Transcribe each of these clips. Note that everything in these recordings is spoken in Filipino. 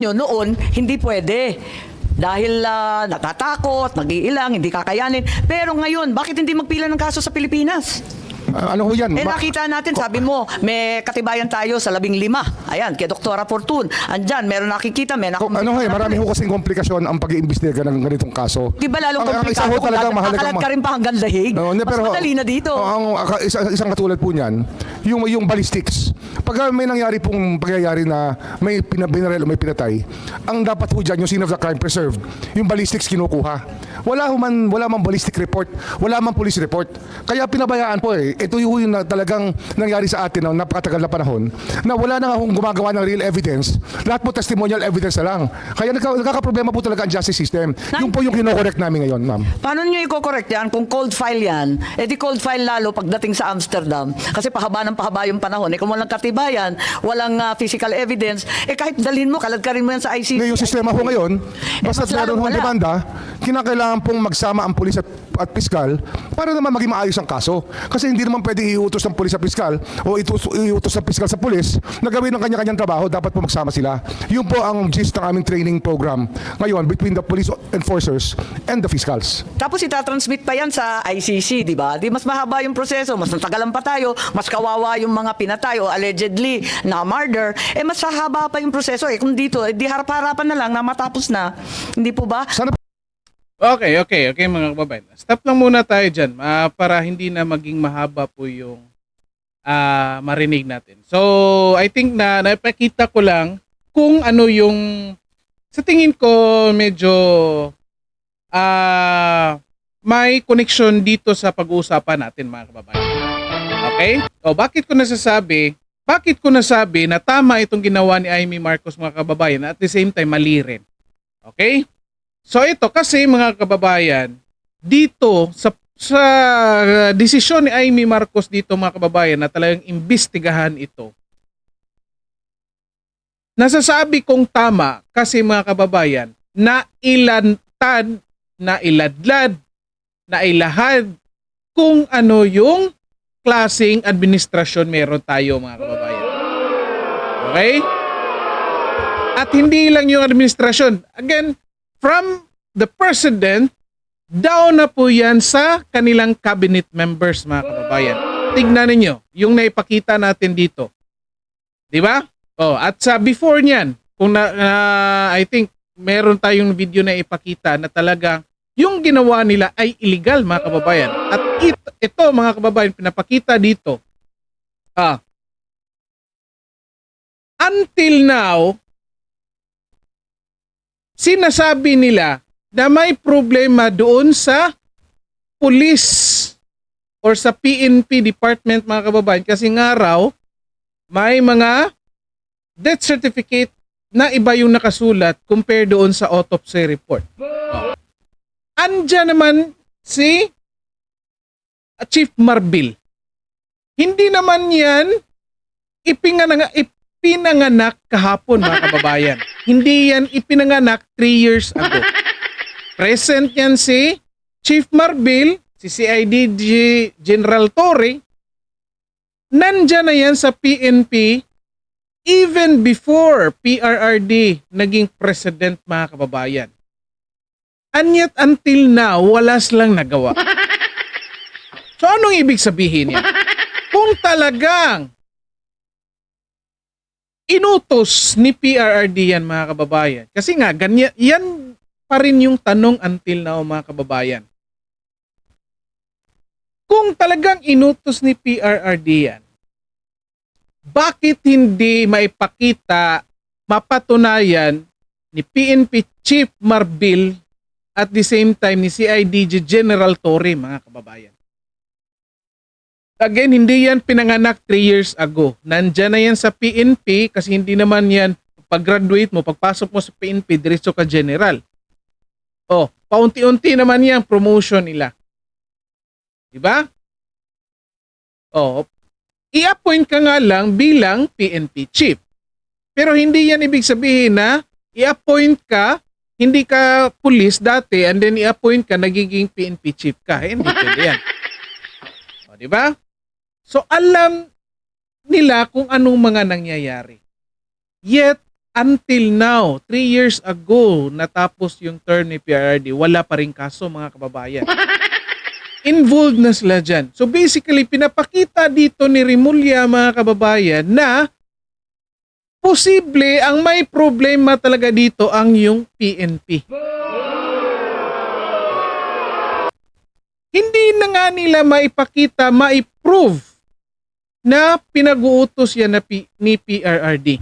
nyo noon, hindi pwede. Dahil natatakot, nag-iilang, hindi kakayanin. Pero ngayon, bakit hindi magpila ng kaso sa Pilipinas? Ano ho yan? Nakita natin, sabi mo, may katibayan tayo sa 15. Ayan, kay Doktora Fortun. Andyan, meron nakikita, may Ano ho, marami ho kasing komplikasyon ang pag-iimbestiga ng ganitong kaso. Di ba lalong Ang isa komplikado ho kung talagang mahalagang kakalat ka rin pa hanggang dahig? Mas madali na dito. Isang katulad po niyan, yung ballistics. Pag may nangyari pong pagyayari na may binarel o may pinatay, ang dapat po dyan, yung scene of the crime preserved, yung ballistics kinukuha. Wala man ballistic report, wala man police report. Kaya pinabayaan po eh. Ito yung na talagang nangyari sa atin na napakatagal na panahon na wala na akong gumagawa ng real evidence. Lahat po testimonial evidence na lang. Kaya nagkakaproblema po talaga ang justice system. Yung po yung kinokorek namin ngayon, ma'am. Paano nyo i-correct yan? Kung cold file yan, di cold file lalo pagdating sa Amsterdam. Kasi pahaba ng pahaba yung panahon. Kung walang katibayan, walang physical evidence, kahit dalhin mo, kaladkarin mo yan sa ICC. Yung sistema po ngayon, basta meron hong demanda, kinakailangan pong magsama ang pulis at piskal para naman maging maayos ang kaso. Kasi hindi naman pwede iutos ng pulis sa piskal o iutos ng piskal sa pulis na gawin ng kanya-kanyang trabaho, dapat po magsama sila. Yun po ang gist ng aming training program ngayon between the police enforcers and the fiscals. Tapos itatransmit pa yan sa ICC, di ba? Di mas mahaba yung proseso, mas natagalan pa tayo, mas kawawa yung mga pinatay o allegedly na murder, mas hahaba pa yung proseso. Kung dito, di harap-harapan na lang na matapos na. Hindi po ba? Sana Okay mga kababayan. Stop lang muna tayo dyan para hindi na maging mahaba po yung marinig natin. So, I think na napakita ko lang kung ano yung sa tingin ko medyo may connection dito sa pag-uusapan natin mga kababayan. Okay? O bakit ko nasabi na tama itong ginawa ni Amy Marcos mga kababayan at the same time mali rin. Okay? So ito kasi mga kababayan, dito sa desisyon ni Amy Marcos dito mga kababayan na talagang imbestigahan ito. Nasasabi kong tama kasi mga kababayan na ilantad, na iladlad, na ilahad kung ano yung klaseng administrasyon meron tayo mga kababayan. Okay? At hindi lang yung administrasyon. Again, from the president, down na po yan sa kanilang cabinet members, mga kababayan. Tignan ninyo, yung naipakita natin dito. Di ba? At sa before niyan, kung I think meron tayong video na ipakita na talaga yung ginawa nila ay illegal, mga kababayan. At ito mga kababayan, pinapakita dito. Until now, sinasabi nila na may problema doon sa police or sa PNP department mga kababayan kasi nga raw may mga death certificate na iba yung nakasulat compare doon sa autopsy report. Andyan naman si Chief Marbil. Hindi naman yan ipinanganak kahapon mga kababayan. Hindi yan ipinanganak 3 years ago. Present yan si Chief Marbil, si CIDG General Torre. Nandyan na yan sa PNP even before PRRD naging president mga kababayan. And yet until now, wala silang nagawa. So anong ibig sabihin yan? Kung talagang inutos ni PRRD yan mga kababayan. Kasi nga, ganyan, yan pa rin yung tanong until now mga kababayan. Kung talagang inutos ni PRRD yan, bakit hindi maipakita, mapatunayan ni PNP Chief Marbil at the same time ni CIDG General Torre mga kababayan? Again, hindi yan pinanganak 3 years ago. Nandyan na yan sa PNP kasi hindi naman yan pag-graduate mo, pagpasok mo sa PNP, diretso ka general. Paunti-unti naman yan promotion nila. Diba? I-appoint ka nga lang bilang PNP chief. Pero hindi yan ibig sabihin na i-appoint ka, hindi ka police dati and then i-appoint ka, nagiging PNP chief ka. Hindi pwede yan. Diba? So alam nila kung anong mga nangyayari. Yet until now, 3 years ago, natapos yung term ni PRRD, wala pa rin kaso mga kababayan. Involved na sila dyan. So basically, pinapakita dito ni Rimulya mga kababayan na posible ang may problema talaga dito ang yung PNP. Hindi na nga nila maipakita, maiprove na pinag-uutos yan ni PRRD.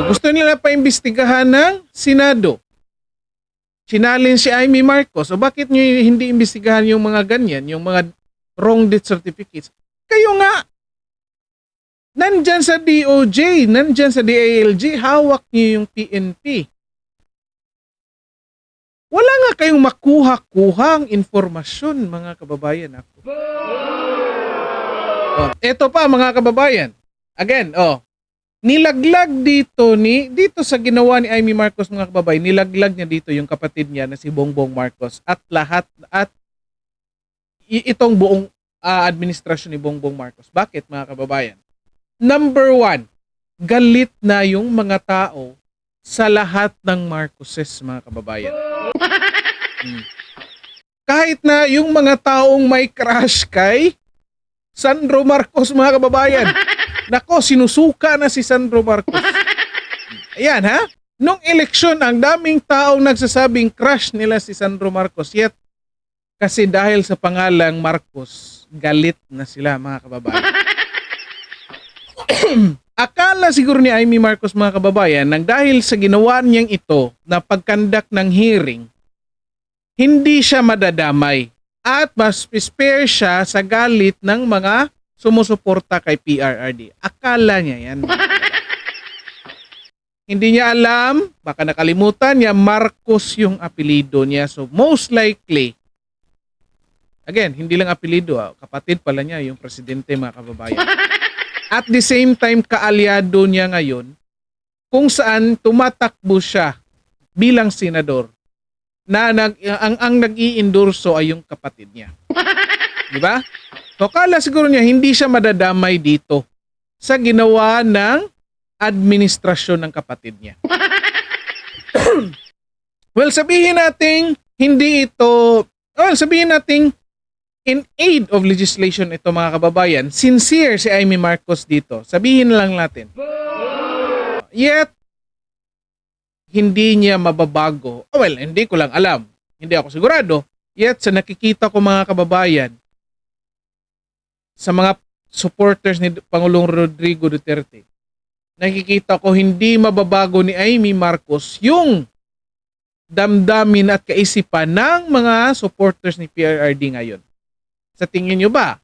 Gusto nila paimbestigahan ng Senado. Sinalin si Amy Marcos. Bakit nyo hindi imbestigahan yung mga ganyan, yung mga wrong death certificates? Kayo nga, nandyan sa DOJ, nandyan sa DILG, hawak nyo yung PNP. Wala nga kayong makuha-kuhang informasyon, mga kababayan ako. Eto pa, mga kababayan. Again, nilaglag dito sa ginawa ni Amy Marcos, mga kababayan, nilaglag niya dito yung kapatid niya na si Bongbong Marcos at itong buong administrasyon ni Bongbong Marcos. Bakit, mga kababayan? Number 1, galit na yung mga tao sa lahat ng Marcoses, mga kababayan. Kahit na yung mga taong may crush kay Sandro Marcos, mga kababayan. Nako, sinusuka na si Sandro Marcos. Ayan ha. Nung eleksyon, ang daming taong nagsasabing crush nila si Sandro Marcos. Yet, kasi dahil sa pangalang Marcos, galit na sila, mga kababayan. Akala siguro ni Amy Marcos, mga kababayan, nang dahil sa ginawa niyang ito na pagkandak ng hearing, hindi siya madadamay at mas spare siya sa galit ng mga sumusuporta kay PRRD. Akala niya yan. Hindi niya alam, baka nakalimutan niya, Marcos yung apelido niya. So most likely, again, hindi lang apelido, kapatid pala niya yung presidente, mga kababayan. At the same time, kaalyado niya ngayon kung saan tumatakbo siya bilang senador na ang nag-i-endorso ay yung kapatid niya. Di ba? So kala siguro niya hindi siya madadamay dito sa ginawa ng administrasyon ng kapatid niya. Well, sabihin natin in aid of legislation ito, mga kababayan. Sincere si Amy Marcos dito. Sabihin lang natin. Yet, hindi niya mababago. Well, hindi ko lang alam. Hindi ako sigurado. Yet, sa nakikita ko, mga kababayan, sa mga supporters ni Pangulong Rodrigo Duterte, nakikita ko hindi mababago ni Amy Marcos yung damdamin at kaisipan ng mga supporters ni PRRD ngayon. Sa tingin nyo ba?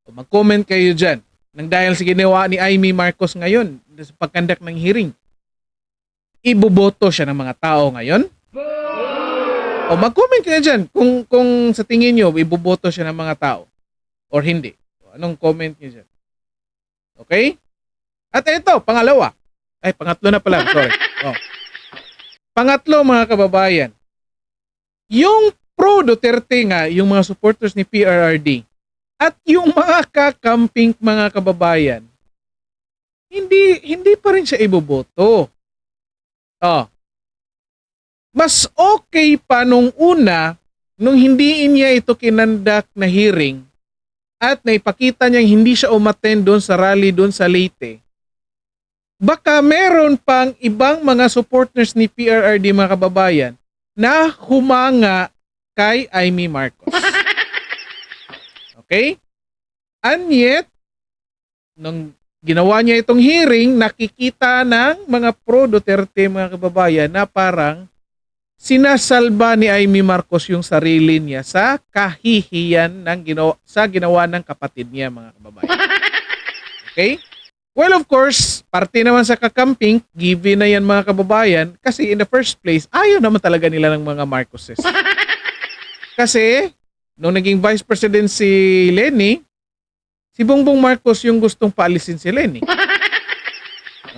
Mag-comment kayo dyan. Nang dahil sa ginawa ni Amy Marcos ngayon sa pagkandak ng hearing, iboboto siya ng mga tao ngayon? Mag-comment kayo dyan kung sa tingin nyo iboboto siya ng mga tao or hindi. Anong comment nyo dyan? Okay? At ito, pangatlo na pala. Sorry. Pangatlo, mga kababayan. Yung pro-Duterte nga, yung mga supporters ni PRRD at yung mga kakamping, mga kababayan, hindi pa rin siya iboboto. Mas okay pa nung una, nung hindi niya ito kinandak na hearing at naipakita niyang hindi siya umattend doon sa rally doon sa Leyte. Baka meron pang ibang mga supporters ni PRRD, mga kababayan, na humanga kay Amy Marcos. Okay? And yet, nung ginawa niya itong hearing, nakikita ng mga pro-Duterte, mga kababayan, na parang sinasalba ni Amy Marcos yung sarili niya sa kahihiyan sa ginawa ng kapatid niya, mga kababayan. Okay? Well, of course, parte naman sa kakamping, given na yan, mga kababayan, kasi in the first place, ayaw naman talaga nila ng mga Marcoses. Kasi, nung naging Vice President si Leni, si Bongbong Marcos yung gustong paalisin si Leni.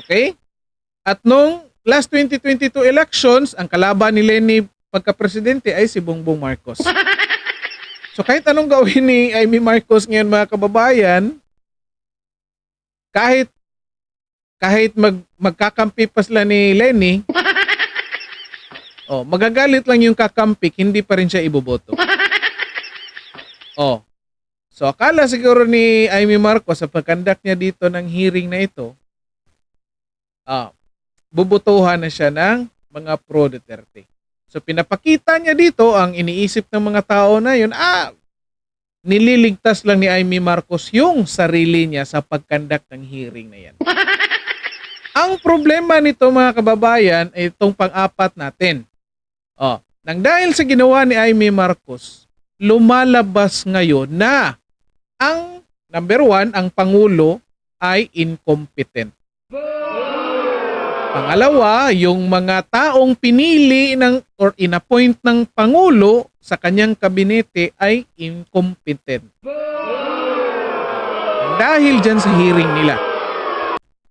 Okay? At nung last 2022 elections, ang kalaban ni Leni pagka-presidente ay si Bongbong Marcos. So kahit anong gawin ni Amy Marcos ngayon, mga kababayan, kahit kahit magkakampi pa sila ni Lenny, magagalit lang yung kakampik, hindi pa rin siya iboboto. So akala siguro ni Amy Marcos sa pagkandak niya dito ng hearing na ito, bubutuhan na siya ng mga pro Duterte. So pinapakita niya dito ang iniisip ng mga tao na yun, nililigtas lang ni Amy Marcos yung sarili niya sa pagkandak ng hearing na yan. Ang problema nito mga kababayan ay itong pang-apat natin. Nang dahil sa ginawa ni Amy Marcos, lumalabas ngayon na ang number 1, ang Pangulo ay incompetent. Pangalawa, yung mga taong pinili or inappoint ng Pangulo sa kanyang kabinete ay incompetent. Dahil dyan sa hearing nila.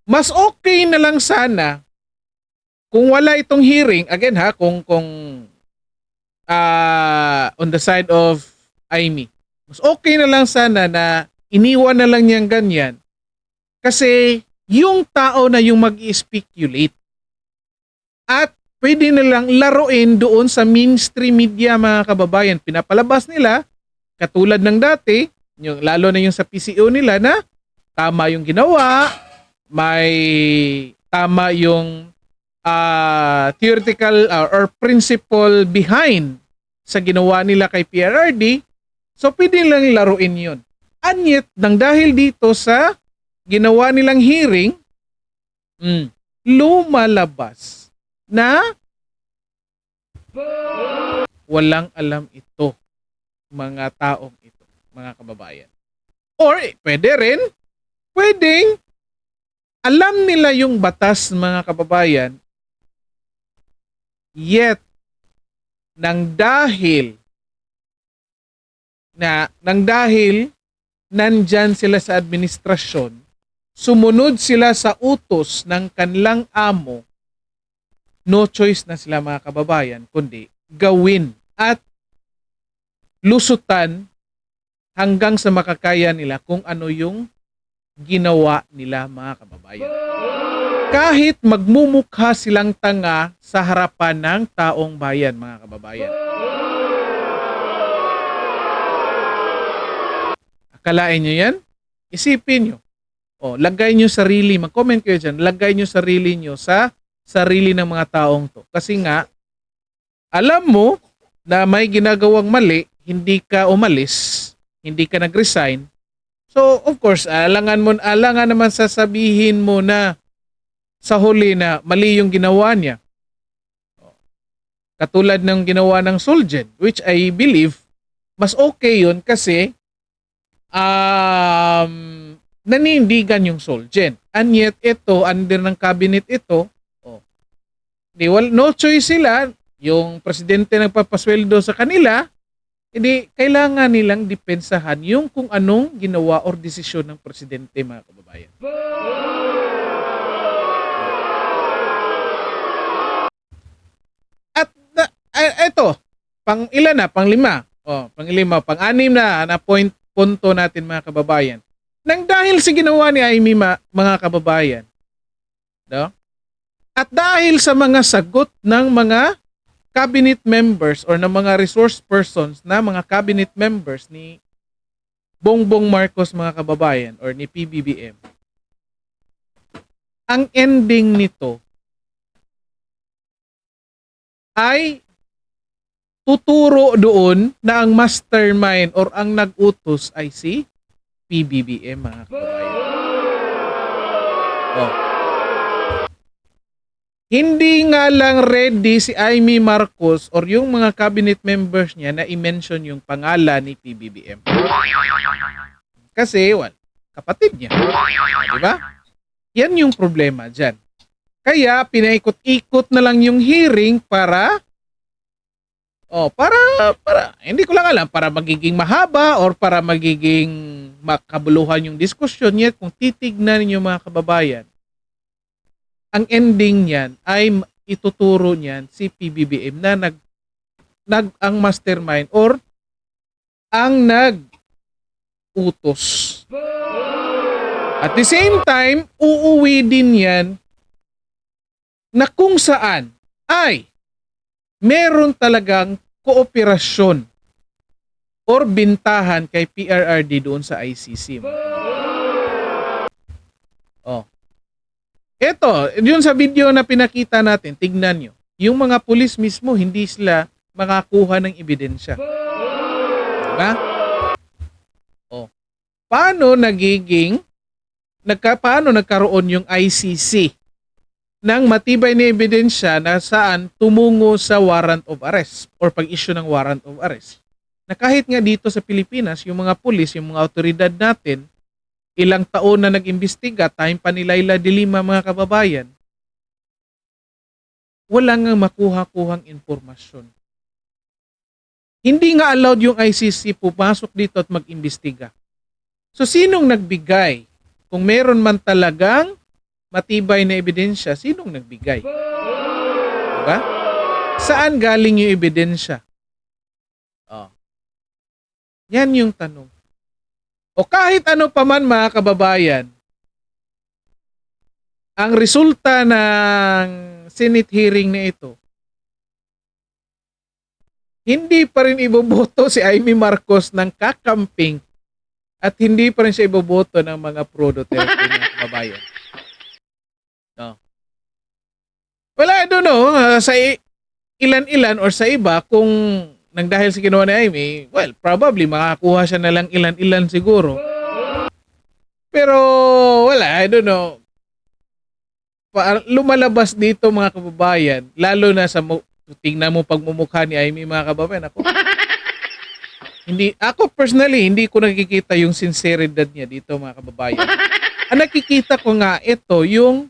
Mas okay na lang sana kung wala itong hearing, again kung on the side of Amy. Mas okay na lang sana na iniwan na lang niyang ganyan kasi yung tao na yung mag-speculate at pwede nilang laruin doon sa mainstream media mga kababayan. Pinapalabas nila katulad ng dati, lalo na yung sa PCO nila na tama yung ginawa, may tama yung theoretical or principle behind sa ginawa nila kay PRRD. So pwede nilang laruin yun. And yet, nang dahil dito sa ginawa nilang hearing, lumalabas na walang alam ito, mga taong ito, mga kababayan. Or pwedeng alam nila yung batas, mga kababayan, yet nang dahil nandyan sila sa administrasyon, sumunod sila sa utos ng kanilang amo, no choice na sila mga kababayan, kundi gawin at lusutan hanggang sa makakaya nila kung ano yung ginawa nila mga kababayan. Kahit magmumukha silang tanga sa harapan ng taong bayan mga kababayan. Akalain nyo yan? Isipin nyo. Lagay nyo sarili, mag-comment kayo dyan, lagay nyo sarili nyo sa sarili ng mga taong to. Kasi nga, alam mo na may ginagawang mali, hindi ka umalis, hindi ka nag-resign. So, of course, alangan naman sasabihin mo na sa huli na mali yung ginawa niya. Katulad ng ginawa ng Solgen, which I believe, mas okay yun kasi nanindigan yung Solgen. And yet, ito, under ng cabinet ito, no choice sila, yung presidente nagpapasweldo sa kanila, hindi kailangan nilang depensahan yung kung anong ginawa or desisyon ng presidente mga kababayan. At ito, pang-anim na punto natin mga kababayan. Nang dahil sa ginawa ni Amy mga kababayan, no? At dahil sa mga sagot ng mga cabinet members or ng mga resource persons na mga cabinet members ni Bongbong Marcos mga kababayan or ni PBBM, ang ending nito ay tuturo doon na ang mastermind or ang nag-utos ay si PBBM mga kababayan. Hindi nga lang ready si Amy Marcos or yung mga cabinet members niya na i-mention yung pangalan ni PBBM. Kasi, kapatid niya. Diba? Yan yung problema dyan. Kaya, pinaikot-ikot na lang yung hearing para hindi ko lang alam, para magiging mahaba or para magiging makabuluhan yung diskusyon. Yet, kung titignan niyo mga kababayan, ang ending niyan ay ituturo niyan si PBBM na ang mastermind or ang nag-utos. At the same time, uuwi din yan na kung saan ay meron talagang kooperasyon or bintahan kay PRRD doon sa ICC. Oh. Ito, yun sa video na pinakita natin, tignan nyo. Yung mga pulis mismo, hindi sila makakuha ng ebidensya. Diba? Oh. Paano nagkaroon yung ICC ng matibay na ebidensya na saan tumungo sa warrant of arrest or pag-issue ng warrant of arrest? Na kahit nga dito sa Pilipinas, yung mga pulis, yung mga autoridad natin, ilang taon na nag-imbestiga, time pa ni Laila de Lima, mga kababayan, wala nga makuha-kuhang informasyon. Hindi nga allowed yung ICC pumasok dito at mag-imbestiga. So sinong nagbigay? Kung meron man talagang matibay na ebidensya, sinong nagbigay? Diba? Saan galing yung ebidensya? Oh. Yan yung tanong. O kahit ano pa man, mga kababayan, ang resulta ng Senate hearing na ito, hindi pa rin iboboto si Amy Marcos ng kakamping at hindi pa rin siya iboboto ng mga pro-Duterte, mga kababayan. No. Well, I don't know, sa ilan-ilan or sa iba, kung nang dahil sa ginawa ni Amy, well, probably makakuha siya na lang ilan-ilan siguro. Pero, wala, I don't know. Lumalabas dito, mga kababayan, lalo na sa tingnan mo pagmumukha ni Amy, mga kababayan, ako personally, hindi ko nakikita yung sinceridad niya dito, mga kababayan. Ang nakikita ko nga ito, yung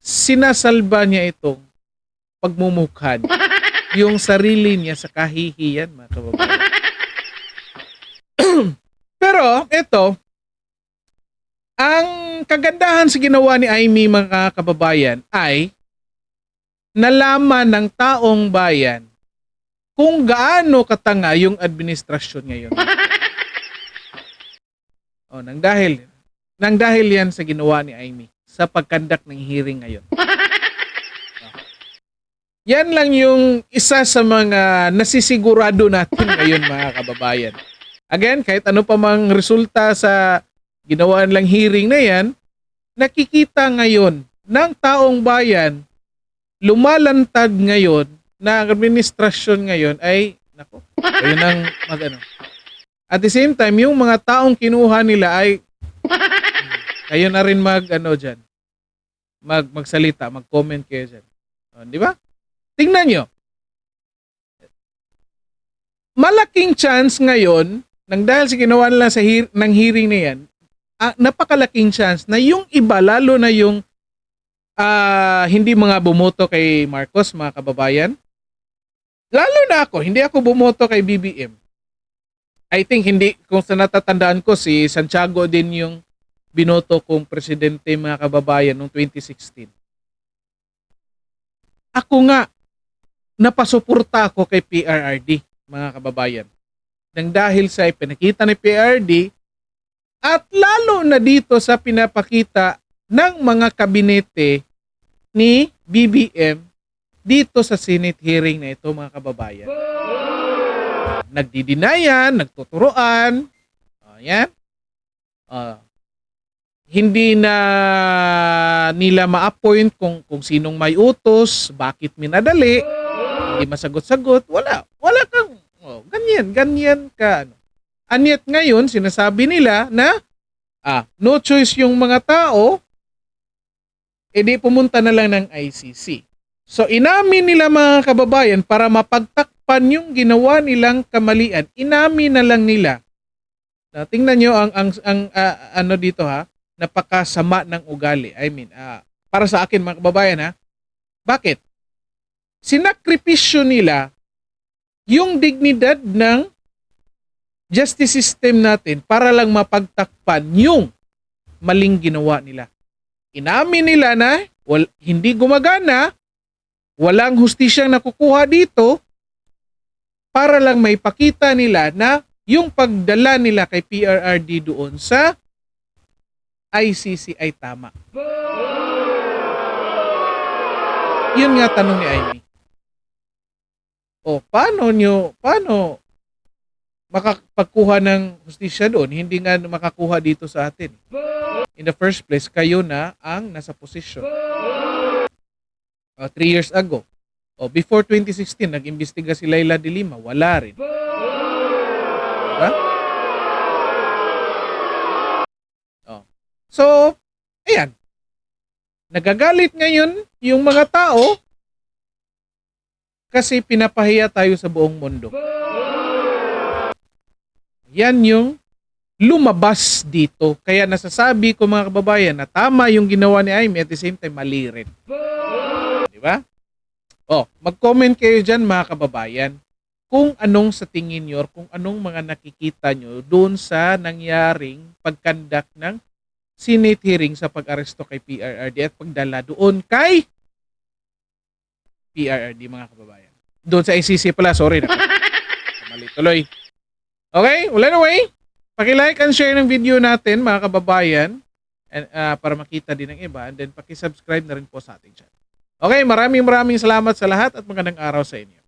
sinasalba niya itong pagmumukha niya. Yung sarili niya sa kahihiyan, mga kababayan. Pero, ito, ang kagandahan sa ginawa ni Amy, mga kababayan, ay nalaman ng taong bayan kung gaano katanga yung administrasyon ngayon. Oh, nang dahil yan sa ginawa ni Amy sa pagkandak ng hearing ngayon. Yan lang yung isa sa mga nasisigurado natin ngayon, mga kababayan. Again, kahit ano pa mang resulta sa ginawa lang hearing na yan, nakikita ngayon ng taong bayan, lumalantad ngayon na ang administrasyon ngayon ay, nako, ayun ang magano. At the same time, yung mga taong kinuha nila ay, kayo na rin magsalita, mag-comment kayo dyan. Di ba? Tingnan nyo. Malaking chance ngayon, nang dahil sa ginawa nila ng hearing na yan, napakalaking chance na yung iba, lalo na yung hindi mga bumoto kay Marcos, mga kababayan, lalo na ako, hindi ako bumoto kay BBM. I think kung sa natatandaan ko, si Santiago din yung binoto kong presidente, mga kababayan, noong 2016. Ako nga, napasuporta ako kay PRRD, mga kababayan. Nang dahil sa pinakita ni PRRD at lalo na dito sa pinapakita ng mga kabinete ni BBM dito sa Senate hearing na ito, mga kababayan. Nagdidinayan, nagtuturoan, yan. Hindi na nila ma-appoint kung sinong may utos, bakit minadali, hindi masagot-sagot, wala kang, ganyan ka. Anyat ngayon, sinasabi nila na, no choice yung mga tao, edi pumunta na lang ng ICC. So inamin nila, mga kababayan, para mapagtakpan yung ginawa nilang kamalian, inamin na lang nila. Na, tingnan nyo ang dito napakasama ng ugali. I mean, para sa akin, mga kababayan, bakit? Sinakripisyo nila yung dignidad ng justice system natin para lang mapagtakpan yung maling ginawa nila. Inamin nila na hindi gumagana, walang hustisyang nakukuha dito, para lang may pakita nila na yung pagdala nila kay PRRD doon sa ICC ay tama? Yun nga tanong ni Amy. O, paano makapagkuha ng hustisya doon? Hindi nga makakuha dito sa atin. In the first place, kayo na ang nasa posisyon. 3 years ago. O, before 2016, nag-imbestiga si Laila de Lima. Wala rin. Diba? O. So, ayan. Nagagalit ngayon yung mga tao kasi pinapahiya tayo sa buong mundo. Yan yung lumabas dito. Kaya nasasabi ko mga kababayan na tama yung ginawa ni Amy at the same time mali rin. Di ba? Oh, mag-comment kayo dyan mga kababayan kung anong sa tingin nyo or kung anong mga nakikita nyo doon sa nangyaring pagkandak ng Senate hearing sa pag-aresto kay PRRD at pagdala doon kay PRRD mga kababayan. Doon sa ICC pala, sorry. Mali tuloy. Okay, well anyway, paki-like and share ng video natin mga kababayan and, para makita din ng iba and then paki-subscribe na rin po sa ating channel. Okay, maraming salamat sa lahat at magandang araw sa inyo.